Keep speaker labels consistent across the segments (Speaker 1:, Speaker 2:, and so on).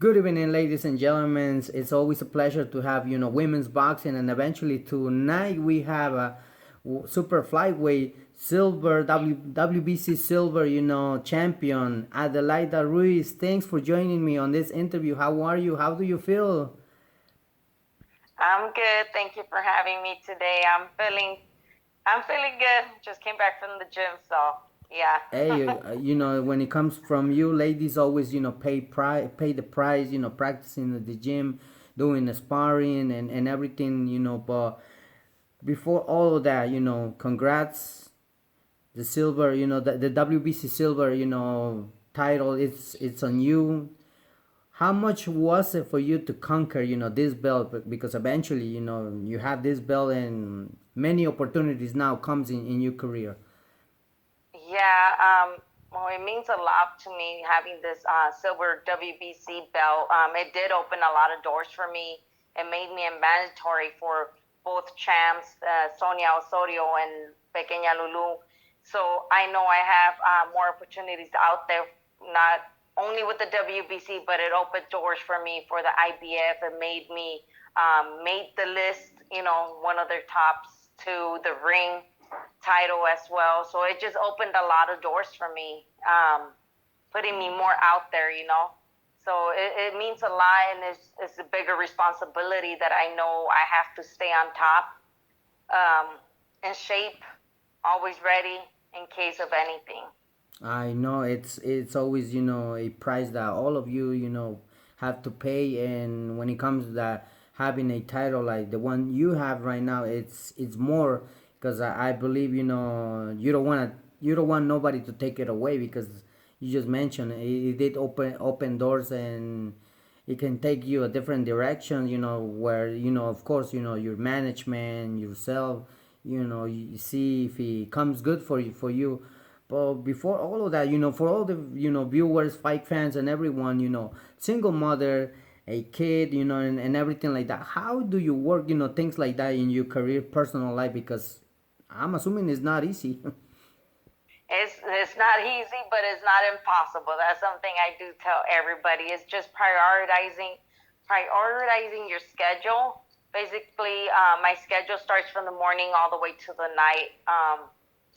Speaker 1: Good evening, ladies and gentlemen. It's always a pleasure to have women's boxing, and eventually tonight we have a super flyweight silver WBC silver champion Adelaida Ruiz. Thanks for joining me on this interview. How are you? How do you feel?
Speaker 2: I'm good. Thank you for having me today. I'm feeling good. Just came back from the gym, so yeah.
Speaker 1: Hey, when it comes from you, ladies always pay the price. Practicing at the gym, doing the sparring and everything. But before all of that, congrats. The silver, the WBC silver, title. It's on you. How much was it for you to conquer, this belt? Because eventually, you have this belt, and many opportunities now comes in your career.
Speaker 2: Yeah, well, it means a lot to me having this silver WBC belt. It did open a lot of doors for me. It made me a mandatory for both champs, Sonia Ozorio and Pequeña Lulu. So I know I have more opportunities out there, not only with the WBC, but it opened doors for me for the IBF. It made me made the list, one of their tops to the ring title as well. So it just opened a lot of doors for me, putting me more out there. So it means a lot, and it's a bigger responsibility that I know I have to stay on top, in shape, always ready in case of anything.
Speaker 1: I know it's always a price that all of you have to pay, and when it comes to that having a title like the one you have right now, it's more because I believe you don't want nobody to take it away because you just mentioned it did open doors, and it can take you a different direction, where of course your management yourself, you see if it comes good for you. But before all of that, for all the viewers, fight fans, and everyone, single mother, a kid, and everything like that. How do you work, things like that in your career, personal life? Because I'm assuming it's not easy.
Speaker 2: It's not easy, but it's not impossible. That's something I do tell everybody. It's just prioritizing your schedule. Basically, my schedule starts from the morning all the way to the night.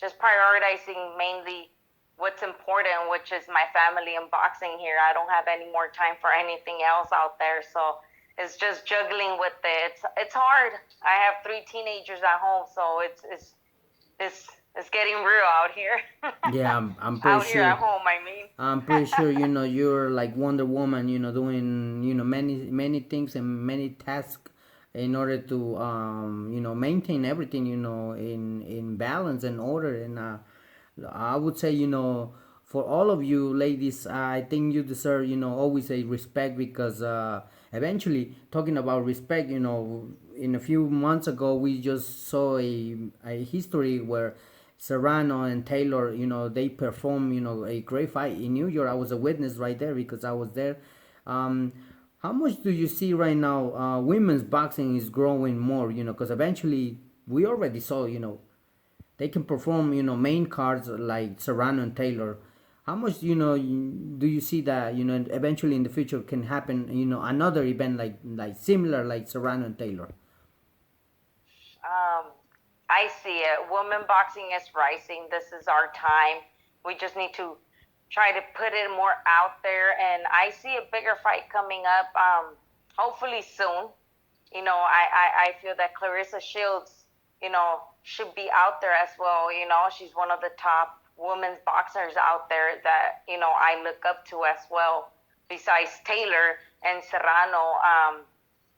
Speaker 2: Just prioritizing mainly what's important, which is my family and boxing here. I don't have any more time for anything else out there. So it's just juggling with it. It's hard. I have 3 teenagers at home, so it's getting real out here.
Speaker 1: Yeah, I'm pretty
Speaker 2: Out here
Speaker 1: sure.
Speaker 2: at home, I mean.
Speaker 1: I'm pretty sure you're like Wonder Woman, doing many things and many tasks in order to maintain everything in balance and order. And I would say for all of you ladies, I think you deserve always a respect because eventually talking about respect, in a few months ago we just saw a history where Serrano and Taylor, they performed, a great fight in New York. I was a witness right there because I was there. Um, how much do you see right now? Women's boxing is growing more, because eventually we already saw, they can perform, main cards like Serrano and Taylor. How much, do you see that, eventually in the future can happen, another event like similar like Serrano and Taylor?
Speaker 2: Um, I see it. Women boxing is rising. This is our time. We just need to try to put it more out there. And I see a bigger fight coming up, hopefully soon. I feel that Clarissa Shields, should be out there as well. She's one of the top women's boxers out there that, I look up to as well, besides Taylor and Serrano.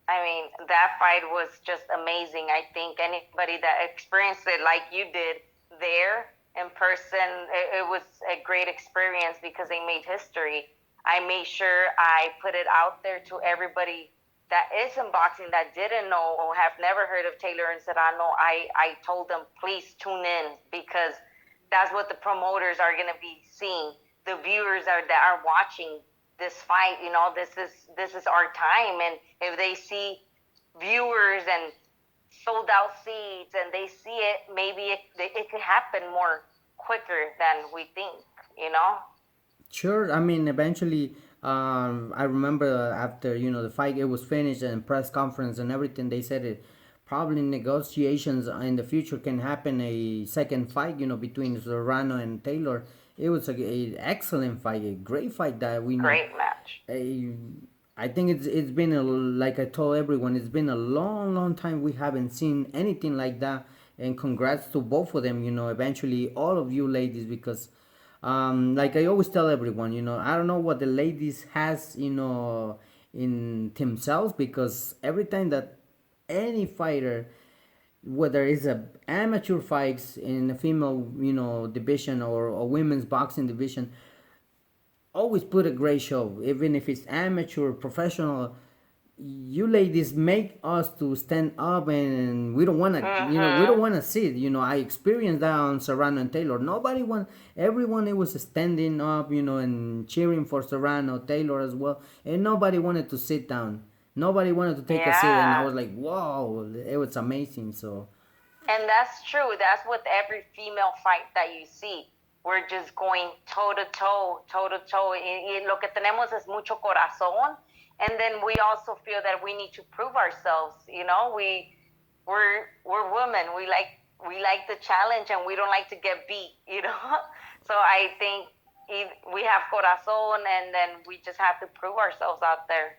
Speaker 2: I mean, that fight was just amazing. I think anybody that experienced it like you did there in person, it was a great experience because they made history. I made sure I put it out there to everybody that is in boxing that didn't know or have never heard of Taylor and Serrano. I told them, please tune in because that's what the promoters are going to be seeing. The viewers that are watching this fight, this is our time. And if they see viewers and sold out seats and they see it, maybe it could happen more quicker than we think.
Speaker 1: Sure. I mean, eventually, I remember after the fight, it was finished and press conference and everything. They said it probably negotiations in the future can happen a second fight. Between Serrano and Taylor. It was a excellent fight, a great fight that we know.
Speaker 2: Great match.
Speaker 1: A, I think it's been like I told everyone, it's been a long time we haven't seen anything like that. And congrats to both of them. Eventually all of you ladies, because like I always tell everyone, I don't know what the ladies has in themselves, because every time that any fighter, whether it's a amateur fights in a female division or women's boxing division, always put a great show, even if it's amateur, professional. You ladies make us to stand up, and we don't want to, we don't
Speaker 2: Mm-hmm.
Speaker 1: want to sit. I experienced that on Serrano and Taylor. Nobody want, everyone, it was standing up, and cheering for Serrano Taylor as well, and nobody wanted to sit down. Nobody wanted to take a seat, and I
Speaker 2: Yeah.
Speaker 1: was like, wow, it was amazing. So
Speaker 2: And that's true. That's with every female fight that you see. We're just going toe to toe, toe to toe. Y lo que tenemos es mucho corazón. And then we also feel that we need to prove ourselves. We're women. We like the challenge, and we don't like to get beat. So I think we have corazón, and then we just have to prove ourselves out there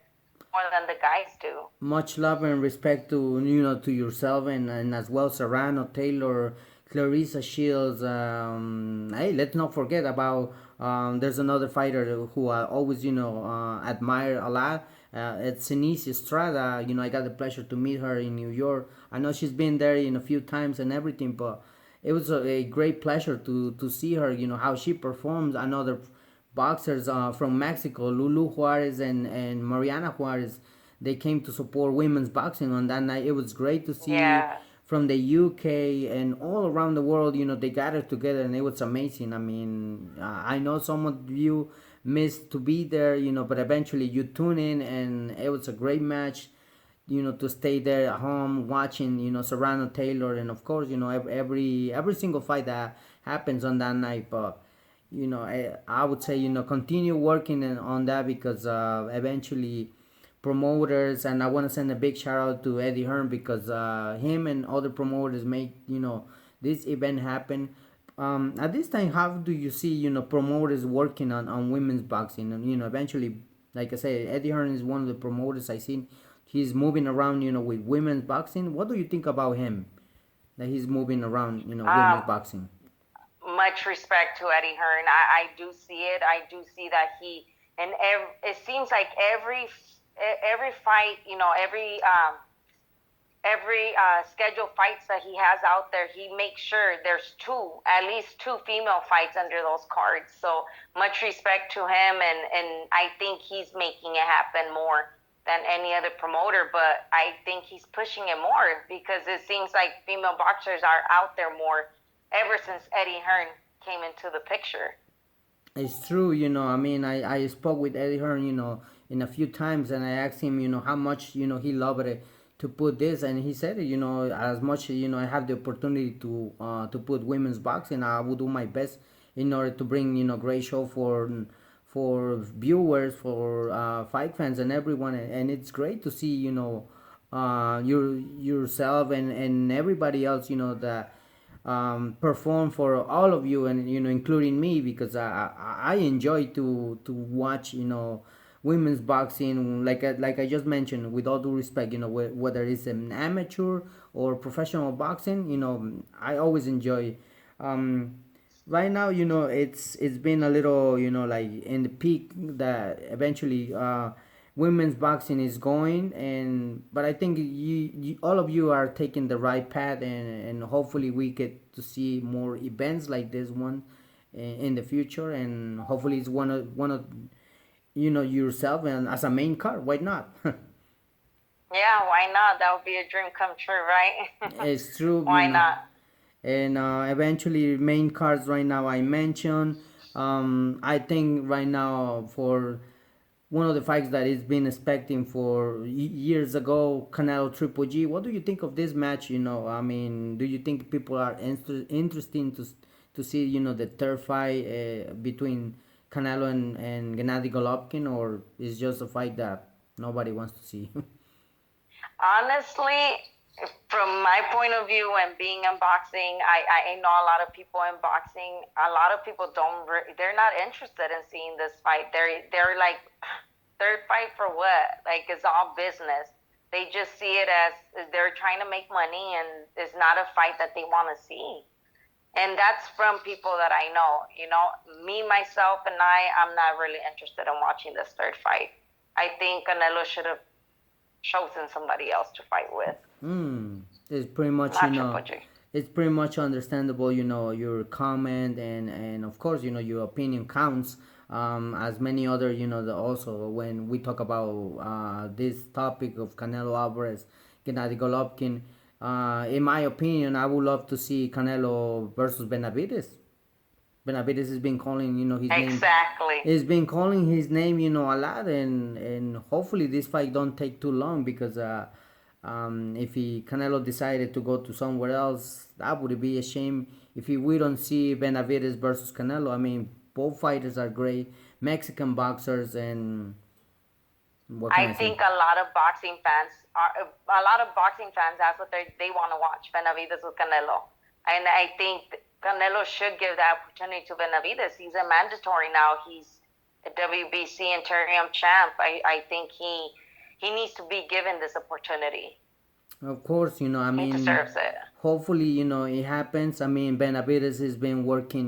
Speaker 2: more than the guys do.
Speaker 1: much love and respect to to yourself, and as well Serrano Taylor, Clarissa Shields. Hey, let's not forget about there's another fighter who I always admire a lot. It's Denise Estrada. I got the pleasure to meet her in New York. I know she's been there a few times and everything, but it was a great pleasure to see her. How she performs. Another boxers from Mexico, Lulu Juarez and Mariana Juarez. They came to support women's boxing on that night. It was great to see
Speaker 2: Yeah.
Speaker 1: from the UK and all around the world. They gathered together, and it was amazing. I mean, I know some of you missed to be there, but eventually you tune in, and it was a great match. To stay there at home watching, Serrano Taylor, and of course, every single fight that happens on that night. But I would say continue working on that, because eventually promoters, and I want to send a big shout out to Eddie Hearn, because him and other promoters make this event happen. At this time, how do you see promoters working on women's boxing? And eventually, like I said, Eddie Hearn is one of the promoters I seen. He's moving around with women's boxing. What do you think about him, that he's moving around women's
Speaker 2: Um,
Speaker 1: boxing?
Speaker 2: Much respect to Eddie Hearn. I do see it. I do see that it seems like every fight, every scheduled fights that he has out there, he makes sure there's at least two female fights under those cards. So much respect to him, and I think he's making it happen more than any other promoter. But I think he's pushing it more, because it seems like female boxers are out there more ever since Eddie Hearn came into the picture.
Speaker 1: It's true, I mean, I spoke with Eddie Hearn, in a few times, and I asked him, how much, he loved it to put this, and he said, as much, I have the opportunity to put women's boxing, I will do my best in order to bring, great show for viewers, for fight fans and everyone, and it's great to see, yourself and everybody else, that perform for all of you, and including me, because I enjoy to watch women's boxing, like I just mentioned, with all due respect, whether it's an amateur or professional boxing, I always enjoy. um right now, it's been a little, like in the peak that eventually women's boxing is going, and but I think all of you are taking the right path, and hopefully we get to see more events like this one in the future, and hopefully it's one of yourself, and as a main card, why not?
Speaker 2: Yeah, why not? That would be a dream come true, right?
Speaker 1: It's true,
Speaker 2: Why not?
Speaker 1: and eventually main cards right now I mentioned. I think right now, for one of the fights that he's been expecting for years ago, Canelo Triple G. What do you think of this match? I mean, do you think people are interested to see the third fight between Canelo and Gennady Golovkin, or is just a fight that nobody wants to see?
Speaker 2: Honestly, from my point of view and being in boxing, I know a lot of people in boxing. A lot of people they're not interested in seeing this fight. They're like, third fight for what? Like, it's all business. They just see it as they're trying to make money, and it's not a fight that they want to see. And that's from people that I know. Me, myself, and I'm not really interested in watching this third fight. I think Canelo should have chosen somebody else to fight with.
Speaker 1: It's pretty much,
Speaker 2: Not Triple G.
Speaker 1: it's pretty much understandable, your comment, and of course, your opinion counts, as many other, also when we talk about this topic of Canelo Alvarez, Gennady Golovkin. In my opinion, I would love to see Canelo versus Benavidez. Benavidez has been calling, his name.
Speaker 2: Exactly.
Speaker 1: He's been calling his name, a lot, and hopefully this fight don't take too long, because if Canelo decided to go to somewhere else, that would be a shame. If we don't see Benavidez versus Canelo, I mean, both fighters are great Mexican boxers, and what can I say?
Speaker 2: think a lot of boxing fans that's what they want to watch, Benavidez with Canelo. And I think Canelo should give that opportunity to Benavidez. He's a mandatory now. He's a WBC interim champ. I think he needs to be given this opportunity.
Speaker 1: Of course, I
Speaker 2: He
Speaker 1: mean,
Speaker 2: deserves it.
Speaker 1: hopefully, it happens. I mean, Benavidez has been working,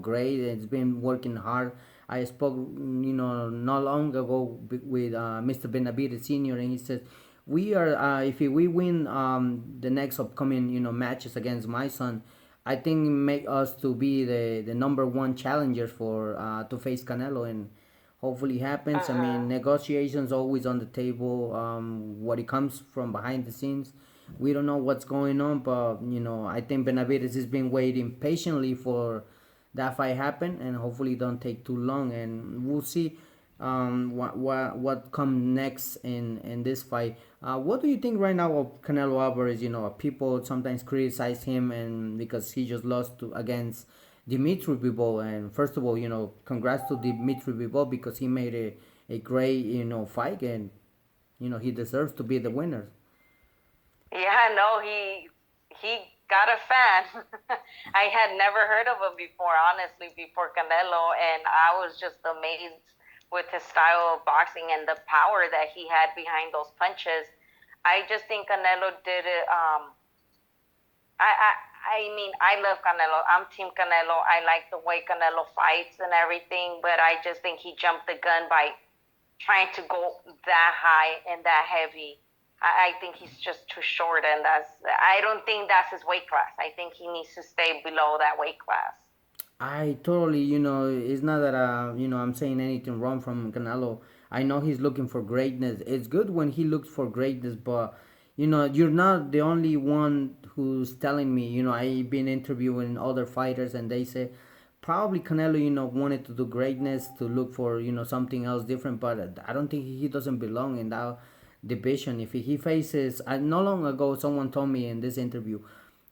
Speaker 1: great. It's been working hard. I spoke, not long ago with Mr. Benavidez Senior, and he says, we are, if we win the next upcoming, matches against my son, I think make us to be the number one challengers for to face Canelo, and hopefully happens. I mean, negotiations always on the table. What it comes from behind the scenes, we don't know what's going on, but I think Benavidez has been waiting patiently for that fight happen, and hopefully don't take too long, and we'll see what comes next in this fight. What do you think right now of Canelo Alvarez? People sometimes criticize him, and because he just lost against Dimitri Bivol. And first of all, congrats to Dimitri Bivol, because he made a great fight, and he deserves to be the winner.
Speaker 2: Yeah, no, he got a fan. I had never heard of him before, honestly, before Canelo, and I was just amazed with his style of boxing and the power that he had behind those punches. I just think Canelo did it. I mean, I love Canelo. I'm Team Canelo. I like the way Canelo fights and everything, but I just think he jumped the gun by trying to go that high and that heavy. I think he's just too short, and I don't think that's his weight class. I think he needs to stay below that weight class.
Speaker 1: I totally, it's not that I'm saying anything wrong from Canelo. I know he's looking for greatness. It's good when he looks for greatness, but you're not the only one who's telling me. I've been interviewing other fighters, and they say probably Canelo, wanted to do greatness, to look for something else different, but I don't think he doesn't belong in that division. If he faces, not long ago, someone told me in this interview,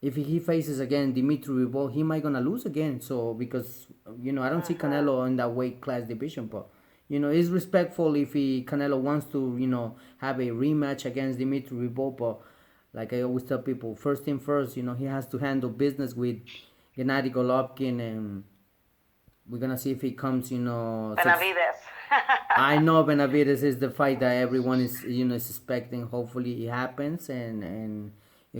Speaker 1: if he faces again Dimitri Bivol, he might gonna lose again. So because I don't see Canelo in that weight class division, but it's respectful if Canelo wants to have a rematch against Dimitri Bivol. But like I always tell people, first thing first, he has to handle business with Gennady Golovkin, and we're gonna see if he comes.
Speaker 2: Benavidez.
Speaker 1: I know Benavidez is the fight that everyone is is expecting. Hopefully it happens, and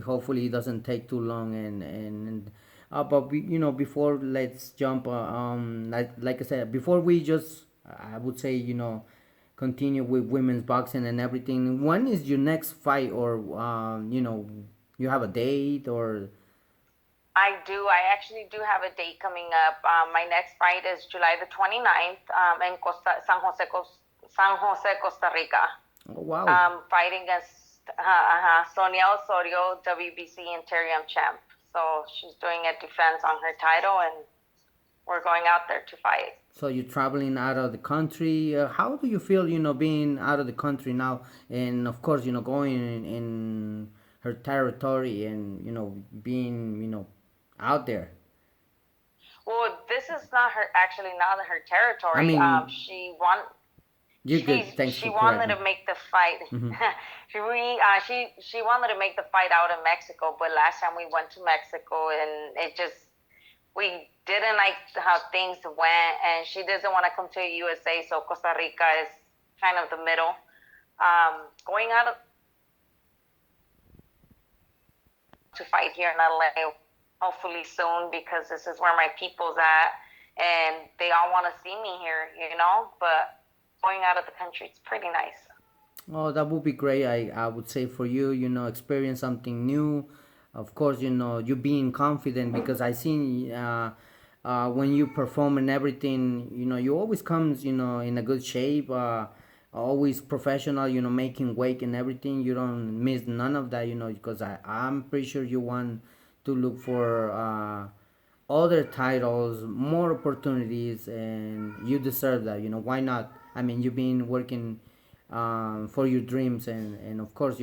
Speaker 1: hopefully it doesn't take too long. And but before, let's jump. Like I said, before we just, I would say continue with women's boxing and everything. When is your next fight, or you have a date, or?
Speaker 2: I do. I actually do have a date coming up. My next fight is July the 29th in San Jose, Costa Rica.
Speaker 1: Oh wow!
Speaker 2: Fighting against Sonia Ozorio, WBC interim champ. So she's doing a defense on her title, and we're going out there to fight.
Speaker 1: So you're traveling out of the country. How do you feel, being out of the country now, and of course, going in her territory, and being, out there?
Speaker 2: Well, this this is not her, actually not her
Speaker 1: I
Speaker 2: territory.
Speaker 1: mean, you're good. Thanks
Speaker 2: She
Speaker 1: for
Speaker 2: wanted
Speaker 1: correcting.
Speaker 2: to make the fight. She wanted to make the fight out in Mexico, but last time we went to Mexico and it just we didn't like how things went, and she doesn't want to come to USA, so Costa Rica is kind of the middle. Going out of to fight here in LA, hopefully soon, because this is where my people's at, and they all want to see me here, you know. But going out of the country, it's pretty nice.
Speaker 1: Oh, that would be great. I would say for you, experience something new. Of course, you being confident because I seen when you perform and everything, you always comes, in a good shape. Always professional, making weight and everything. You don't miss none of that, because I'm pretty sure you want to look for other titles, more opportunities, and you deserve that. Why not? I mean, you've been working for your dreams, and of course,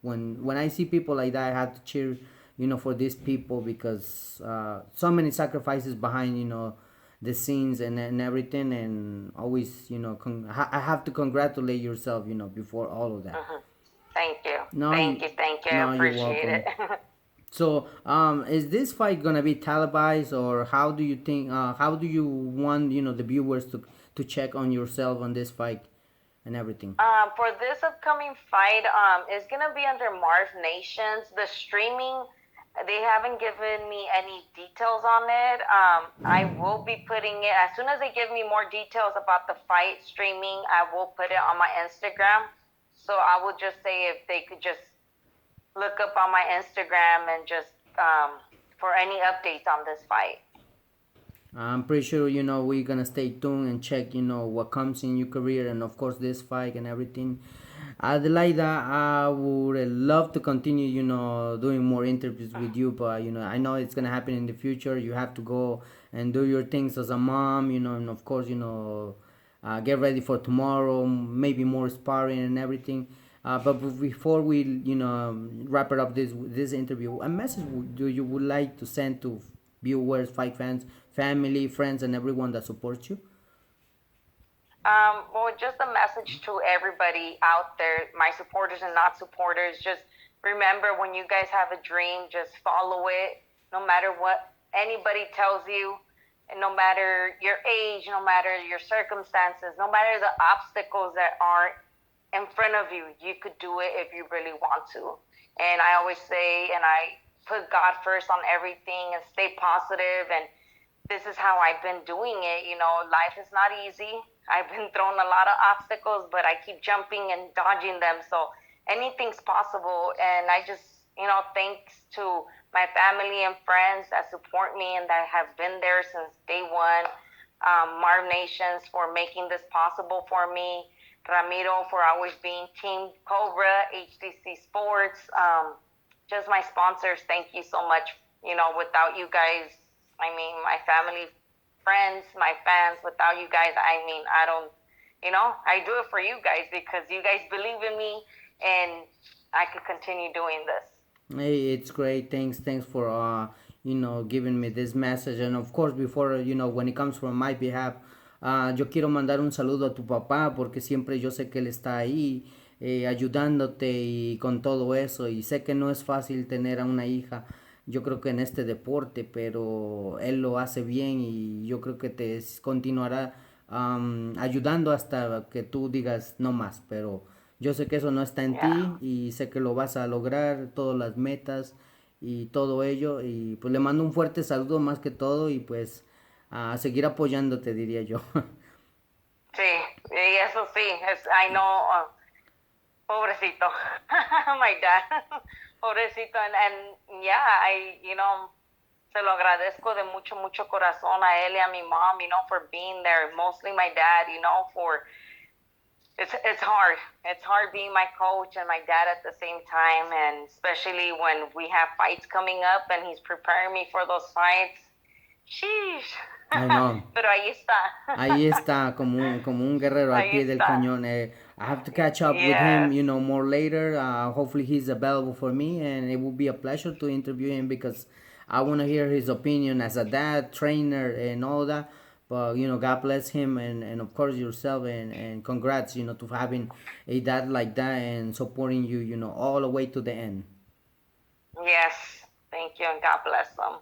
Speaker 1: when I see people like that, I have to cheer, for these people because so many sacrifices behind, the scenes and everything, and always, I have to congratulate yourself, before all of that.
Speaker 2: Hmm. Thank you,
Speaker 1: No,
Speaker 2: thank you, thank you. I
Speaker 1: no, you're
Speaker 2: appreciate
Speaker 1: welcome.
Speaker 2: it.
Speaker 1: So, is this fight gonna be televised, or how do you think? How do you want the viewers to check on yourself on this fight and everything?
Speaker 2: For this upcoming fight, it's gonna be under Marv Nations. The streaming, they haven't given me any details on it. I will be putting it as soon as they give me more details about the fight streaming. I will put it on my Instagram. So I would just say if they could just look up on my Instagram and just for any updates on this fight.
Speaker 1: I'm pretty sure we're gonna stay tuned and check what comes in your career and of course this fight and everything. Adelaida, I would love to continue doing more interviews with you, but I know it's gonna happen in the future. You have to go and do your things as a mom, and of course get ready for tomorrow, maybe more sparring and everything. But before we wrap it up this interview, a message do you would like to send to viewers, fight fans, family, friends, and everyone that supports you?
Speaker 2: Well, just a message to everybody out there, my supporters and not supporters. Just remember, when you guys have a dream, just follow it, no matter what anybody tells you, and no matter your age, no matter your circumstances, no matter the obstacles that are in front of you, you could do it if you really want to. And I always say, and I put God first on everything and stay positive, and this is how I've been doing it. You know, life is not easy. I've been thrown a lot of obstacles, but I keep jumping and dodging them. So anything's possible. And I just, thanks to my family and friends that support me and that have been there since day one. Marv Nations for making this possible for me. Ramiro for always being Team Cobra, HDC Sports. Just my sponsors, thank you so much. Without you guys, I mean, my family, friends, my fans, without you guys, I mean, I don't, I do it for you guys because you guys believe in me and I could continue doing this.
Speaker 1: Hey, it's great. Thanks for giving me this message. And of course, before when it comes from my behalf, yo quiero mandar un saludo a tu papá porque siempre yo sé que él está ahí ayudándote y con todo eso. Y sé que no es fácil tener a una hija. Yo creo que en este deporte, pero él lo hace bien y yo creo que te continuará ayudando hasta que tú digas no más, pero yo sé que eso no está en
Speaker 2: Yeah.
Speaker 1: ti y sé que lo vas a lograr, todas las metas y todo ello. Y pues le mando un fuerte saludo más que todo y pues a seguir apoyándote, diría yo.
Speaker 2: Sí, y eso sí, I know, pobrecito, my dad, pobrecito, and yeah, se lo agradezco de mucho, mucho corazón a él y a mi mom, for being there, mostly my dad, it's hard. It's hard being my coach and my dad at the same time, and especially when we have fights coming up and he's preparing me for those fights. Sheesh.
Speaker 1: I know.
Speaker 2: Pero ahí está.
Speaker 1: Ahí está, como un guerrero al
Speaker 2: Ahí
Speaker 1: pie del
Speaker 2: está.
Speaker 1: cañón. I have to catch up with him,
Speaker 2: Yes.
Speaker 1: more later. Hopefully he's available for me, and it will be a pleasure to interview him because I want to hear his opinion as a dad, trainer, and all that. But God bless him, and of course yourself, and congrats, to having a dad like that and supporting you, all the way to the end.
Speaker 2: Yes, thank you, and God bless them.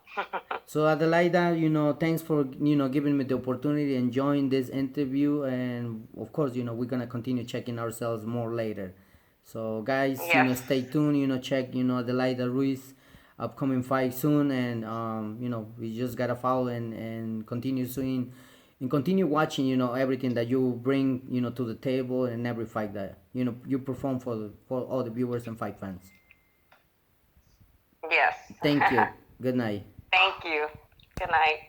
Speaker 1: So Adelaida, thanks for giving me the opportunity and join this interview, and of course, we're gonna continue checking ourselves more later. So guys,
Speaker 2: Yes,
Speaker 1: stay tuned. Check Adelaida Ruiz upcoming fight soon, and we just gotta follow and continue seeing and continue watching. Everything that you bring to the table and every fight that you perform for all the viewers and fight fans.
Speaker 2: yes.
Speaker 1: Thank you. Good night.
Speaker 2: Thank you. Good night.